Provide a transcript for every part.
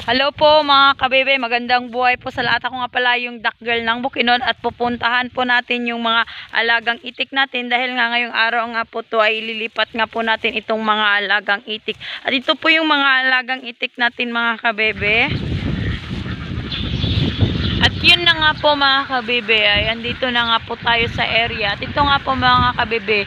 Hello po mga kabebe, magandang buhay po sa lahat. Ako nga pala yung duck girl ng Bukidnon at pupuntahan po natin yung mga alagang itik natin dahil nga ngayong araw nga po to ay ililipat nga po natin itong mga alagang itik. At ito po yung mga alagang itik natin mga kabebe. At yun na nga po mga kabebe, ay andito na nga po tayo sa area. At ito nga po mga kabebe,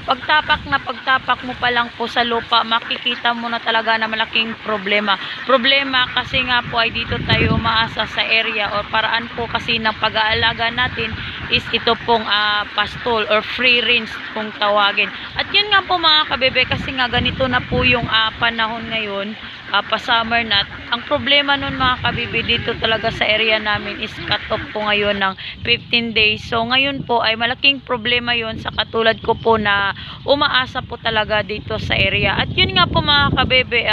pagtapak mo pa lang po sa lupa, makikita mo na talaga na malaking problema. Problema kasi nga po ay dito tayo umaasa sa area o paraan po kasi ng pag-aalaga natin is ito pong pastol or free range kung tawagin. At yun nga po mga kabebe, kasi nga ganito na po yung panahon ngayon, pa-summer na. Ang problema nun mga kabebe dito talaga sa area namin is cut-off po ngayon ng 15 days. So ngayon po ay malaking problema yun sa katulad ko po na umaasa po talaga dito sa area. At yun nga po mga kabebe,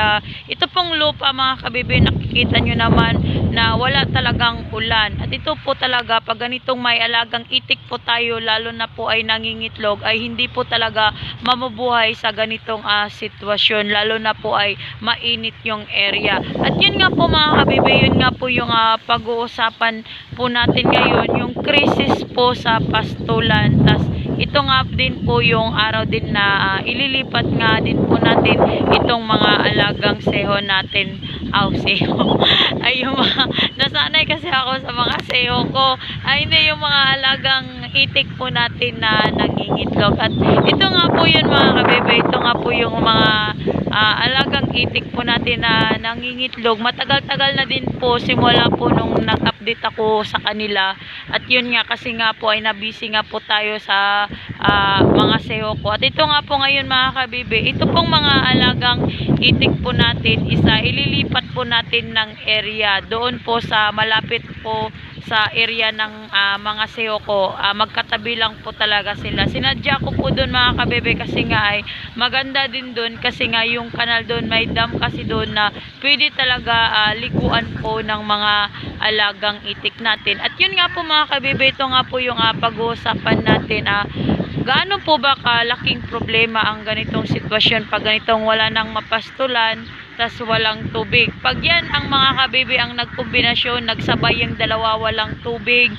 ito pong lupa mga kabebe, nakikita nyo naman na wala talagang ulan. At ito po talaga pag ganitong may alagang itik po tayo, lalo na po ay nangingitlog, ay hindi po talaga mamubuhay sa ganitong sitwasyon, lalo na po ay mainit yung area. At yun nga po mga kabebe, yun nga po yung pag-uusapan po natin ngayon, yung crisis po sa pastulan. Tas ito nga din po yung araw din na ililipat nga din po natin itong mga alagang seho natin. Seho. Ay yung mga, nasanay kasi ako sa mga seho ko. Ay hindi, yung mga alagang itik po natin na nangingitlog. At ito nga po yun mga kabebe, ito nga po yung mga alagang itik po natin na nangingitlog. Matagal-tagal na din po simula po nung nag-update ako sa kanila. At yun nga kasi nga po ay nabisi nga po tayo sa mga seho ko. At ito nga po ngayon mga kabebe, ito pong mga alagang itik po natin, ililipat po natin ng area doon po sa malapit po sa area ng mga seho ko. Magkatabi lang po talaga sila. Sinadya ko po doon mga kabebe kasi nga ay maganda din doon kasi nga yung kanal doon, may dam kasi doon na pwede talaga liguan po ng mga alagang itik natin. At yun nga po mga kabebe, ito nga po yung pag-uusapan natin. Gaano po ba kalaking problema ang ganitong sitwasyon pag ganitong wala nang mapastulan tas walang tubig? Pag yan ang mga kabebe ang nagkombinasyon, nagsabay yung dalawa, walang tubig,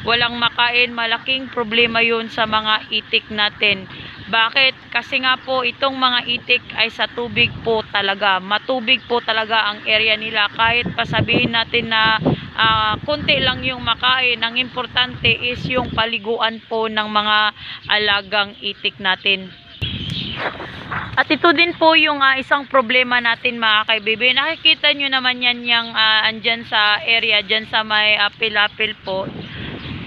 walang makain, malaking problema yun sa mga itik natin. Bakit? Kasi nga po itong mga itik ay sa tubig po talaga, matubig po talaga ang area nila. Kahit pasabihin natin na konti lang yung makain, ang importante is yung paliguan po ng mga alagang itik natin. At ito din po yung isang problema natin mga kabebe. Nakikita nyo naman yan yung andyan sa area, dyan sa may pilapil po,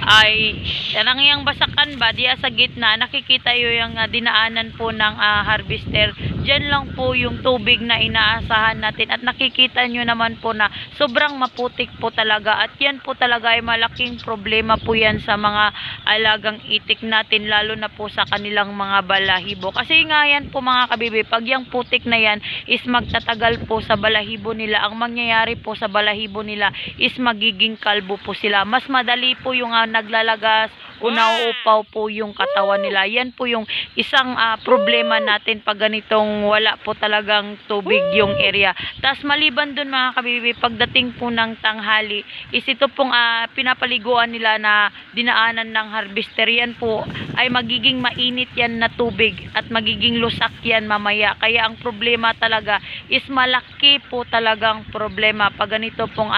ay yang basakan ba diya sa gitna, nakikita yung dinaanan po ng harvester. Diyan lang po yung tubig na inaasahan natin at nakikita nyo naman po na sobrang maputik po talaga. At yan po talaga ay malaking problema po yan sa mga alagang itik natin, lalo na po sa kanilang mga balahibo. Kasi nga yan po mga kabibi, pag yung putik na yan is magtatagal po sa balahibo nila. Ang mangyayari po sa balahibo nila is magiging kalbo po sila. Mas madali po yung naglalagas o nauupaw po yung katawan nila. Yan po yung isang problema natin pag ganitong wala po talagang tubig yung area. Tas maliban dun mga kabibi, pagdating po ng tanghali is ito pong pinapaliguan nila na dinaanan ng harvester, yan po ay magiging mainit yan na tubig at magiging lusak yan mamaya. Kaya ang problema talaga is malaki po talagang problema pag ganito pong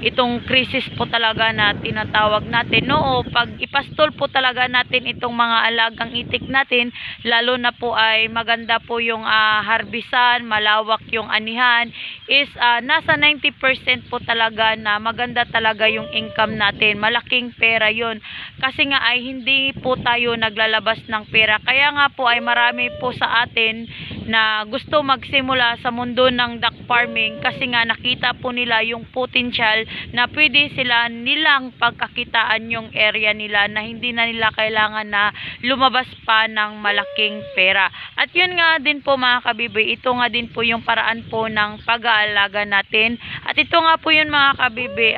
itong crisis po talaga na tinatawag natin. No, pag ipastol po talaga natin itong mga alagang itik natin, lalo na po ay maganda po yung harbisan, malawak yung anihan, is nasa 90% po talaga na maganda talaga yung income natin. Malaking pera yun. Kasi nga ay hindi po tayo naglalabas ng pera. Kaya nga po ay marami po sa atin na gusto magsimula sa mundo ng duck farming kasi nga nakita po nila yung potential na pwede sila nilang pagkakitaan yung area nila na hindi na nila kailangan na lumabas pa ng malaking pera. At yun nga din po mga kabibe, ito nga din po yung paraan po ng pag-aalaga natin. At ito nga po yun mga kabibe,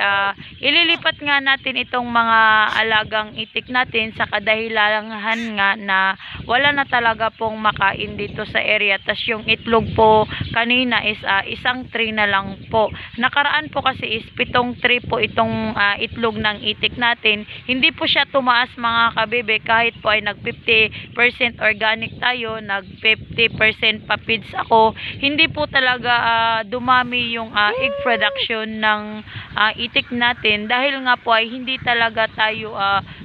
ililipat nga natin itong mga alagang itik natin sa kadahilahan nga na wala na talaga pong makain dito sa area. area. Tas yung itlog po kanina is isang tray na lang po. Nakaraan po kasi is 7 tray po itong itlog ng itik natin. Hindi po siya tumaas mga kabebe kahit po ay nag 50% organic tayo, nag 50% pa feeds ako. Hindi po talaga dumami yung egg production ng itik natin dahil nga po ay hindi talaga tayo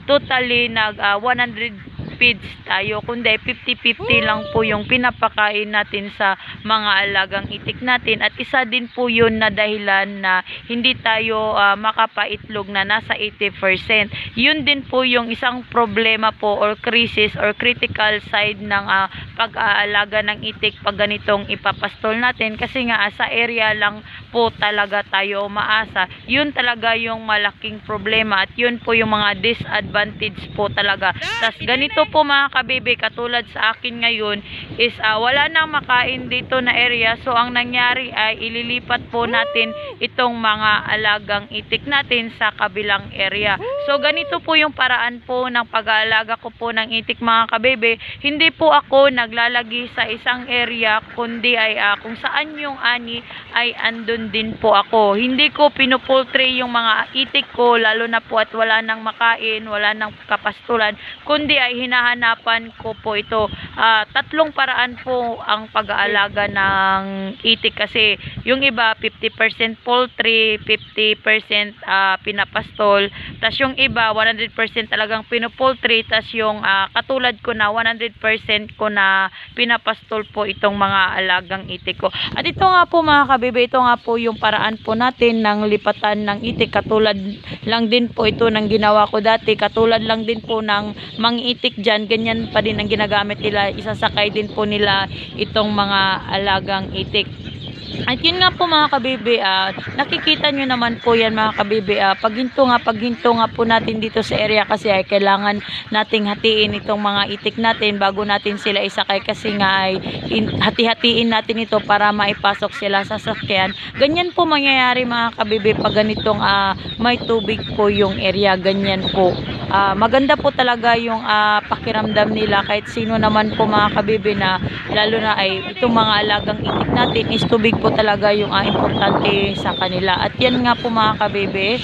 totally nag 100 feeds tayo, kundi 50-50 lang po yung pinapakain natin sa mga alagang itik natin, at isa din po yun na dahilan na hindi tayo makapaitlog na nasa 80%. Yun din po yung isang problema po or crisis or critical side ng pag-aalaga ng itik pag ganitong ipapastol natin, kasi nga sa area lang po talaga tayo umaasa. Yun talaga yung malaking problema at yun po yung mga disadvantage po talaga. Tas ganito po mga kabebe, katulad sa akin ngayon is wala nang makain dito na area, so ang nangyari ay ililipat po natin itong mga alagang itik natin sa kabilang area. So ganito po yung paraan po ng pag-aalaga ko po ng itik mga kabebe. Hindi po ako naglalagi sa isang area, kundi ay kung saan yung ani ay andun din po ako. Hindi ko pinupultry yung mga itik ko, lalo na po at wala nang makain, wala nang kapastulan, kundi ay hinahanapan ko po ito. Tatlong paraan po ang pag-aalaga ng itik, kasi yung iba 50% poultry, 50% pinapastol, tas yung iba 100% talagang pinupultry, tas yung katulad ko na 100% ko na pinapastol po itong mga alagang itik ko. At ito nga po mga kabebe, ito nga po yung paraan po natin ng lipatan ng itik. Katulad lang din po ito ng ginawa ko dati, katulad lang din po ng mangitik dyan, ganyan pa din ang ginagamit nila, isasakay din po nila itong mga alagang itik. At yun nga po mga kabebe, nakikita nyo naman po yan mga kabebe, paghinto nga po natin dito sa area, kasi ay kailangan nating hatiin itong mga itik natin bago natin sila isakay, kasi nga ay hati-hatiin natin ito para maipasok sila sa sasakyan. Ganyan po mangyayari mga kabebe pag ganitong may tubig po yung area, ganyan po. Maganda po talaga yung pakiramdam nila, kahit sino naman po mga kabebe, na lalo na ay itong mga alagang itik natin is tubig po talaga yung importante sa kanila. At yan nga po mga kabebe.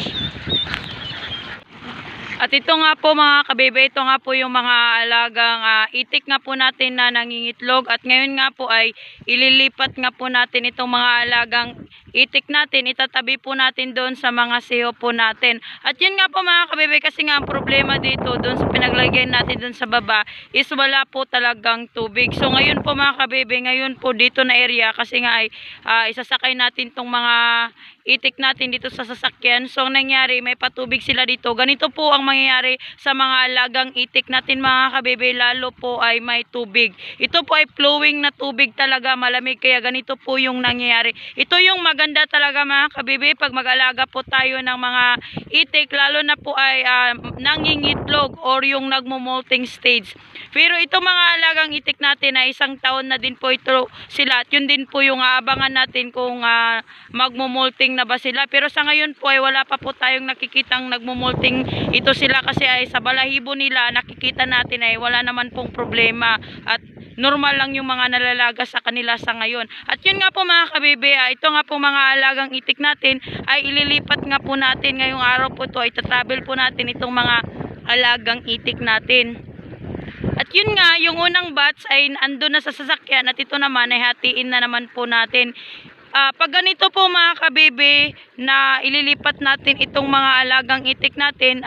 At ito nga po mga kabebe, ito nga po yung mga alagang itik nga po natin na nangingitlog. At ngayon nga po ay ililipat nga po natin itong mga alagang itik natin, itatabi po natin doon sa mga siyo po natin. At yun nga po mga kabebe, kasi nga ang problema dito doon sa pinaglagyan natin doon sa baba is wala po talagang tubig. So ngayon po mga kabebe, ngayon po dito na area, kasi nga ay isasakay natin tong mga itik natin dito sa sasakyan. So ang nangyari, may patubig sila dito. Ganito po ang mangyayari sa mga alagang itik natin mga kabebe, lalo po ay may tubig. Ito po ay flowing na tubig talaga, malamig, kaya ganito po yung nangyayari. Ito yung maganda talaga mga kabebe pag mag-alaga po tayo ng mga itik, lalo na po ay nangingitlog or yung nagmo-molting stage. Pero ito mga alagang itik natin ay 1 taon na din po ito sila, at yun din po yung aabangan natin kung magmo-molting na ba sila. Pero sa ngayon po ay wala pa po tayong nakikitang nagmumulting ito sila, kasi ay sa balahibo nila nakikita natin ay wala naman pong problema at normal lang yung mga nalalaga sa kanila sa ngayon. At yun nga po mga kabebe, ito nga po mga alagang itik natin ay ililipat nga po natin ngayong araw po ito, ay tatravel po natin itong mga alagang itik natin. At yun nga, yung unang batch ay andun na sa sasakyan, at ito naman ay hatiin na naman po natin. Pag ganito po mga kabebe na ililipat natin itong mga alagang itik natin,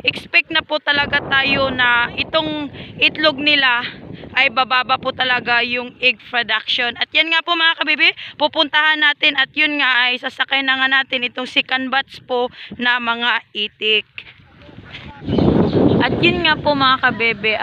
expect na po talaga tayo na itong itlog nila ay bababa po talaga yung egg production. At yan nga po mga kabebe, pupuntahan natin, at yun nga ay sasakay na nga natin itong second batch po na mga itik. At yun nga po mga kabebe,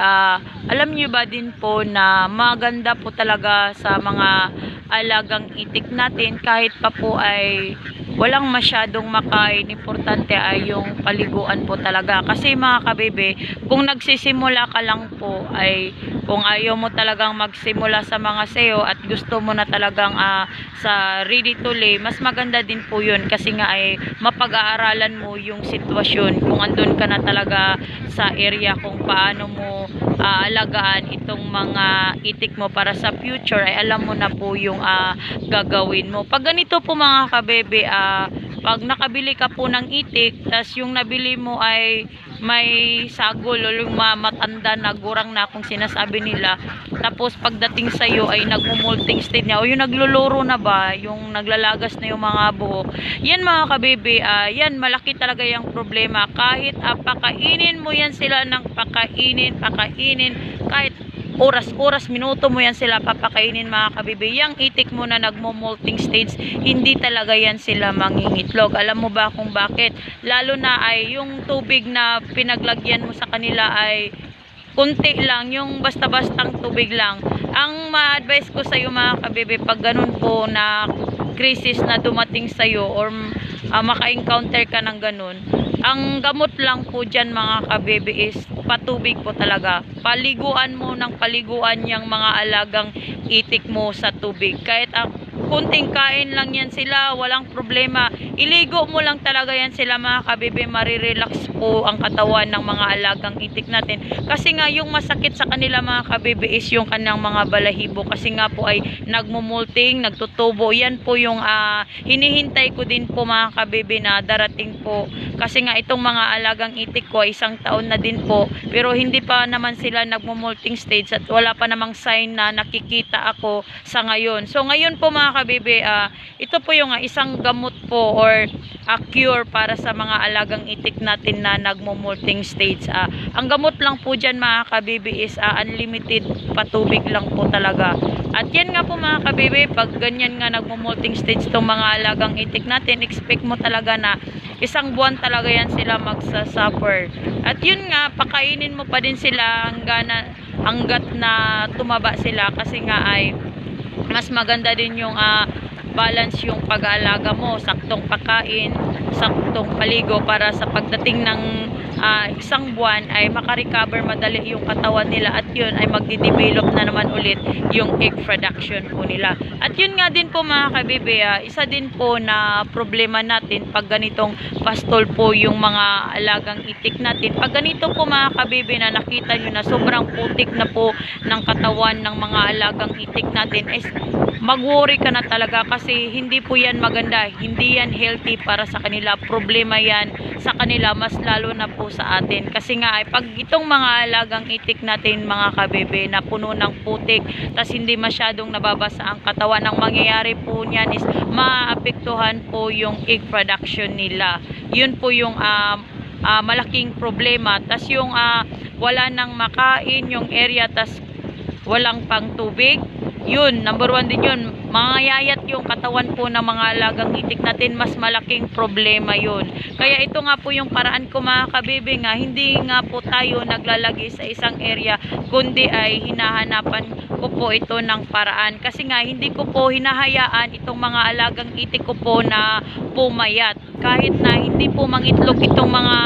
alam nyo ba din po na maganda po talaga sa mga alagang itik natin, kahit pa po ay walang masyadong makain, importante ay yung paliguan po talaga. Kasi mga kabebe, kung nagsisimula ka lang po, ay kung ayaw mo talagang magsimula sa mga SEO at gusto mo na talagang sa ready to lay, mas maganda din po yun, kasi nga ay mapag-aaralan mo yung sitwasyon kung andun ka na talaga sa sa area kung paano mo alagaan itong mga itik mo para sa future, ay alam mo na po yung gagawin mo. Pag ganito po mga kabebe, pag nakabili ka po ng itik, tas yung nabili mo ay may sagol o yung matanda na gurang na kung sinasabi nila, tapos pagdating sa iyo ay nagmumulting state niya o yung nagluluro na ba, yung naglalagas na yung mga buhok, yan mga kabebe, yan malaki talaga yung problema. Kahit pakainin mo yan sila ng pakainin, kahit oras-oras, minuto mo yan sila papakainin mga kabebe, yung itik mo na nagmo-molting stage, hindi talaga yan sila mangingitlog. Alam mo ba kung bakit? Lalo na ay yung tubig na pinaglagyan mo sa kanila ay kunti lang, yung basta-bastang tubig lang. Ang ma-advise ko sa iyo mga kabebe, pag ganun po na crisis na dumating sa iyo or maka-encounter ka ng ganun, ang gamot lang po dyan mga kabebe is patubig po talaga. Paliguan mo ng paliguan yung mga alagang itik mo sa tubig. Kahit kunting kain lang yan sila, walang problema. Iligo mo lang talaga yan sila mga kabebe, marirelax po ang katawan ng mga alagang itik natin. Kasi nga yung masakit sa kanila mga kabebe is yung kanilang mga balahibo. Kasi nga po ay nagmumulting, nagtutubo. Yan po yung hinihintay ko din po mga kabebe na darating po. Kasi nga itong mga alagang itik ko ay 1 taon na din po. Pero hindi pa naman sila nagmumulting stage at wala pa namang sign na nakikita ako sa ngayon. So ngayon po mga kabebe, ito po yung isang gamot po or cure para sa mga alagang itik natin na nagmumulting stage. Ang gamot lang po dyan mga kabebe is unlimited patubig lang po talaga. At yan nga po mga kabebe, pag ganyan nga nagmumulting stage itong mga alagang itik natin, expect mo talaga na 1 buwan talaga yan sila magsasuffer. At yun nga, pakainin mo pa din sila hanggat na tumaba sila, kasi nga ay mas maganda din yung balance yung pag-aalaga mo, saktong pagkain, saktong paligo para sa pagdating ng 1 buwan ay makarecover madali yung katawan nila at yun ay magdi-develop na naman ulit yung egg production po nila. At yun nga din po mga kabebe, isa din po na problema natin pag ganitong pastol po yung mga alagang itik natin. Pag ganito po mga kabebe na nakita nyo na sobrang putik na po ng katawan ng mga alagang itik natin, is mag-worry ka na talaga kasi hindi po yan maganda, hindi yan healthy para sa kanila. Problema yan sa kanila, mas lalo na po sa atin. Kasi nga ay pag itong mga alagang itik natin mga kabebe na puno ng putik, tas hindi masyadong nababasa ang katawan, ang mangyayari po niyan is maapektuhan po yung egg production nila. Yun po yung malaking problema. Tas yung wala nang makain yung area, tas walang pang tubig, yun, number 1 din yun. Mangayayat yung katawan po ng mga alagang itik natin, mas malaking problema yun. Kaya ito nga po yung paraan ko mga kabebe nga, hindi nga po tayo naglalagay sa isang area, kundi ay hinahanapan ko po ito ng paraan. Kasi nga hindi ko po hinahayaan itong mga alagang itik ko po na pumayat. Kahit na hindi po mangitlog itong mga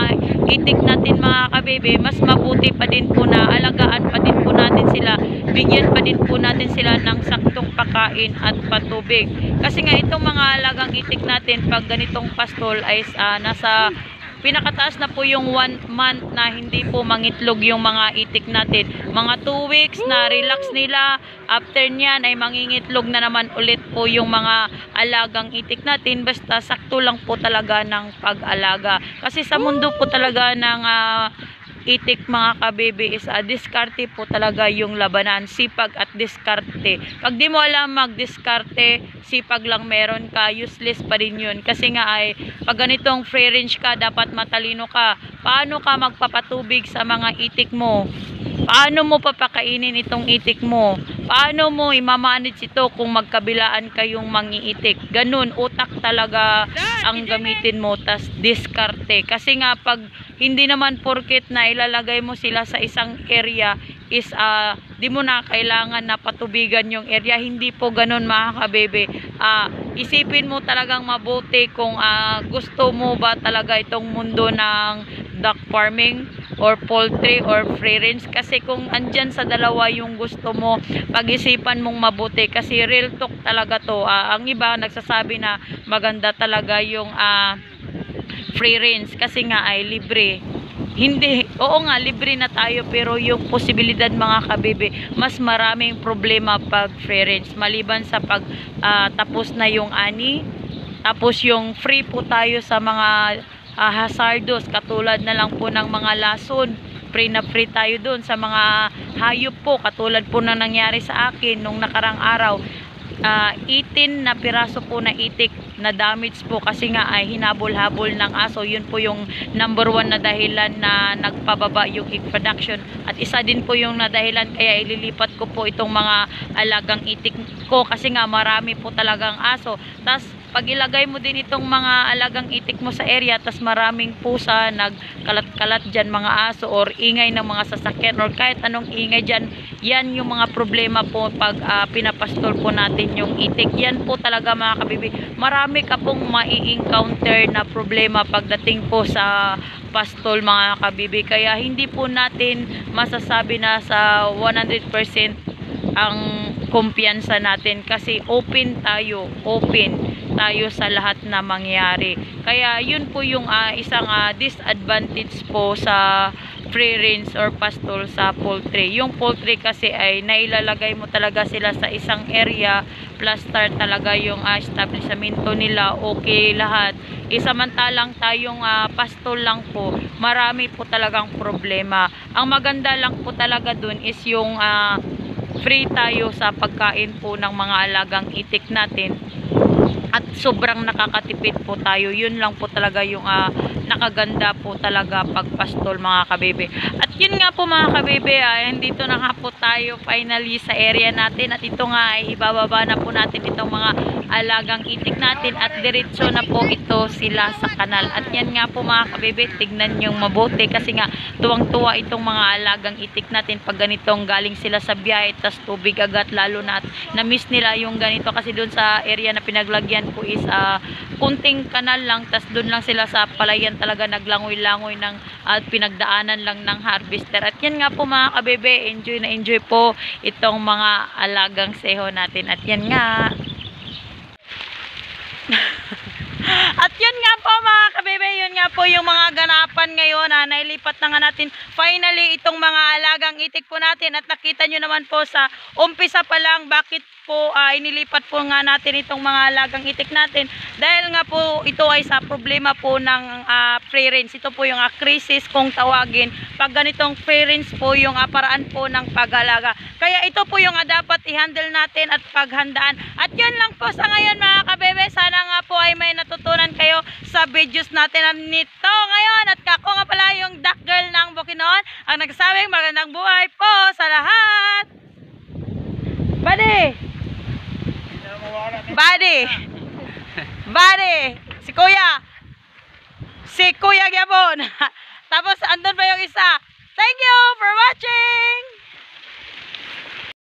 itik natin mga kabebe, mas mabuti pa din po na alagaan pa din po natin sila, bigyan pa din po natin sila ng saktong pagkain at patubig. Kasi nga itong mga alagang itik natin pag ganitong pastol ay nasa pinakataas na po yung 1 month na hindi po mangitlog yung mga itik natin. Mga 2 weeks na relax nila, after nyan ay mangingitlog na naman ulit po yung mga alagang itik natin, basta sakto lang po talaga ng pag-alaga. Kasi sa mundo po talaga ng itik mga kabebe is diskarte po talaga yung labanan, sipag at diskarte. Pag di mo alam mag-diskarte, sipag lang meron ka, useless pa rin yun. Kasi nga ay pag ganitong free range ka, dapat matalino ka. Paano ka magpapatubig sa mga itik mo? Paano mo papakainin itong itik mo? Paano mo imamanage ito kung magkabilaan kayong mangiitik? Ganun, utak talaga ang gamitin mo, tas diskarte. Kasi nga pag hindi naman porket na ilalagay mo sila sa isang area is di mo na kailangan na patubigan yung area. Hindi po ganun mga kabebe. Isipin mo talagang mabuti kung gusto mo ba talaga itong mundo ng duck farming or poultry or free range. Kasi kung andyan sa dalawa yung gusto mo, pag-isipan mong mabuti. Kasi real talk talaga to. Ang iba nagsasabi na maganda talaga yung free range kasi nga ay libre. hindi, oo nga, libre na tayo, pero yung posibilidad mga kabibe, mas maraming problema pag free range. Maliban sa pag tapos na yung ani, tapos yung free po tayo sa mga hazardous, katulad na lang po ng mga lason. Free na free tayo dun sa mga hayop po, katulad po na nangyari sa akin nung nakarang araw. 18 na piraso po na itik na damage po kasi nga ay hinabol-habol ng aso. Yun po yung number 1 na dahilan na nagpababa yung egg production, at isa din po yung nadahilan kaya ililipat ko po itong mga alagang itik ko kasi nga marami po talagang aso. Tas pag ilagay mo din itong mga alagang itik mo sa area, tas maraming pusa nagkalat-kalat dyan, mga aso or ingay ng mga sasakyan or kahit anong ingay dyan, yan yung mga problema po pag pinapastol po natin yung itik. Yan po talaga mga kabibi, marami ka pong mai-encounter na problema pagdating po sa pastol mga kabibi, kaya hindi po natin masasabi na sa 100% ang kumpiyansa natin kasi open tayo sa lahat na mangyari. Kaya yun po yung isang disadvantage po sa free range or pastol sa poultry. Yung poultry kasi ay nailalagay mo talaga sila sa isang area, plaster talaga yung establishmento nila, okay lahat. Samantalang tayong pastol lang po, marami po talagang problema. Ang maganda lang po talaga dun is yung free tayo sa pagkain po ng mga alagang itik natin, at sobrang nakakatipid po tayo. Yun lang po talaga yung nakaganda po talaga pagpastol mga kabebe. At yun nga po mga kabebe, dito na nga po tayo finally sa area natin, at ito nga ay ibababa na po natin itong mga alagang itik natin at diretso na po ito sila sa kanal. At yan nga po mga kabebe, tignan yung mabuti kasi nga tuwang-tuwa itong mga alagang itik natin pag ganitong galing sila sa biyahe tas tubig agad, lalo na na-miss nila yung ganito kasi doon sa area na pinaglagyan po is kunting kanal lang, tas doon lang sila sa palayan talaga naglangoy-langoy ng pinagdaanan lang ng harvester. At yan nga po mga kabebe, enjoy na enjoy po itong mga alagang seho natin. At yan nga at yun nga po mga kabebe, yun nga po yung mga ganapan ngayon. Nailipat na nga natin finally itong mga alagang itik po natin, at nakita nyo naman po sa umpisa pa lang bakit po inilipat po nga natin itong mga alagang itik natin, dahil nga po ito ay sa problema po ng free range. Ito po yung crisis kung tawagin pag ganitong free range po yung paraan po ng pag-alaga. Kaya ito po yung dapat i-handle natin at paghandaan. At yun lang po sa ngayon mga kabebe, sana nga po ay may natutunan kayo sa videos natin nito ngayon. At ako nga pala yung duck girl ng Bukidnon, ang nagsasabing magandang buhay po sa lahat. Badi, si Kuya Gyapon.